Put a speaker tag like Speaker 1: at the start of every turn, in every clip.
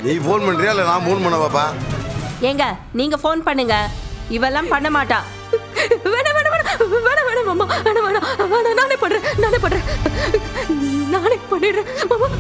Speaker 1: நீ ஃபோன் பண்றியா இல்லை நான் ஃபோன் பண்ண பாப்பா?
Speaker 2: ஏங்க நீங்க ஃபோன் பண்ணுங்க, இவெல்லாம் பண்ண மாட்டா.
Speaker 3: வேணாம் வேணாம் வேணாம் வேணாம் வேணாம் மாமா, வேணாம் வேணாம் வேணாம், நானே பண்ணிடுறேன் மாமா.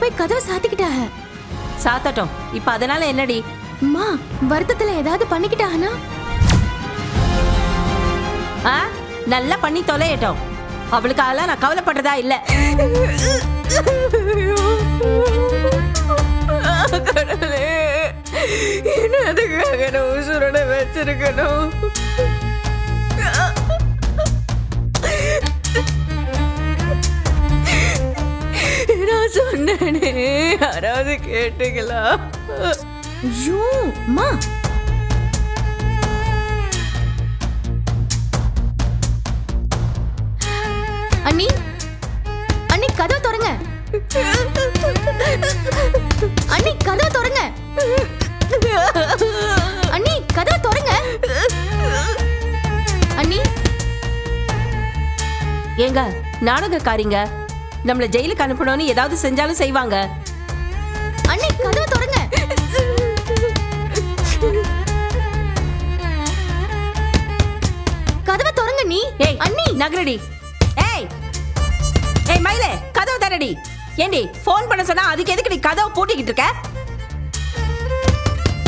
Speaker 3: போய் கதவை சாத்திக்கிட்டாக.
Speaker 2: சாத்தட்டும், இப்ப அதனால என்னடி?
Speaker 3: அம்மா வருத்தத்துல ஏதாவது பண்ணிக்கிட்டானா?
Speaker 2: நல்லா பண்ணி தொலையட்டும், அவளுக்கு அதெல்லாம் நான் கவலைப்படுறதா இல்ல.
Speaker 3: கடவுளே, என்ன அதுக்காக நான் உசுரோட வச்சிருக்கணும்? நான் சொன்னேனே, யாராவது கேட்டீங்களா? ஐயோ அம்மா, அண்ணி அண்ணி கதவை திறங்க. அண்ணி கதவை திறங்க. அண்ணி கதவை திறங்க. அண்ணி.
Speaker 2: ஏங்க நாடகக்காரிங்க, நம்மள ஜெயிலுக்கு அனுப்பணும்னு ஏதாவது செஞ்சாலும் செய்வாங்க.
Speaker 3: அண்ணி கதவை திறங்க. கதவை திறங்க நீ.
Speaker 2: ஏய் அண்ணி நகரடி. ஏய் ஏய் மயிலே, கதவை தரடி. ஏண்டி ஃபோன் பண்ண சொன்னா அதுக்கு எதுக்கு நீ கதவை பூட்டிக்கிட்டு இருக்க?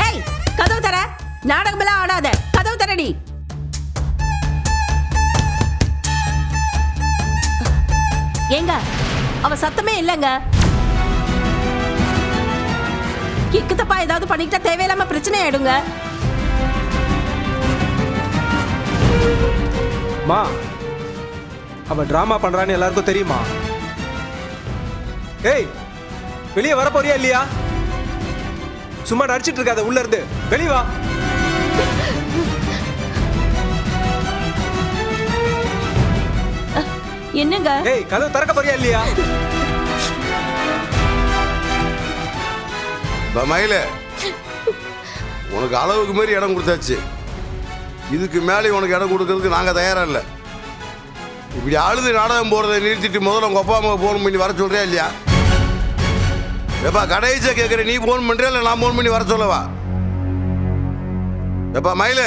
Speaker 2: ஏய் கதவை தர, நாடகமெல்லாம் ஆடாத, கதவை தரடி. ஏங்க அவ சத்தமே இல்லங்க. கிக்கு தப்பா ஏதாவது பண்ணிக்கிட்டா தேவையில்லாம பிரச்சனை ஆயிடுங்க.
Speaker 4: மா, அவ டிராமா பண்றான்னு எல்லாருக்கும் தெரியுமா? ஏய், வெளியே வர போறியா இல்லையா? சும்மா நடிச்சிட்டு இருக்காத, உள்ள இருந்து வெளியே வா.
Speaker 2: என்னங்க?
Speaker 4: ஏய், கதவு திறக்க போறியா இல்லையா?
Speaker 1: மயில, உனக்கு அளவுக்கு மாதிரி இடம் கொடுத்தாச்சு. இதுக்கு மேலே உனக்கு இடம் கொடுக்கறதுக்கு நாங்கள் தயாரா இல்லை. இப்படி அழுது நாடகம் போறதை நிறுத்திட்டு முதல்ல உங்க அப்பா அம்மா ஃபோன் பண்ணி வர சொல்றியா இல்லையா? எப்பா கடைசியா கேட்குற, நீ ஃபோன் பண்றியா இல்லை நான் ஃபோன் பண்ணி வர சொல்லவா? எப்பா மயில,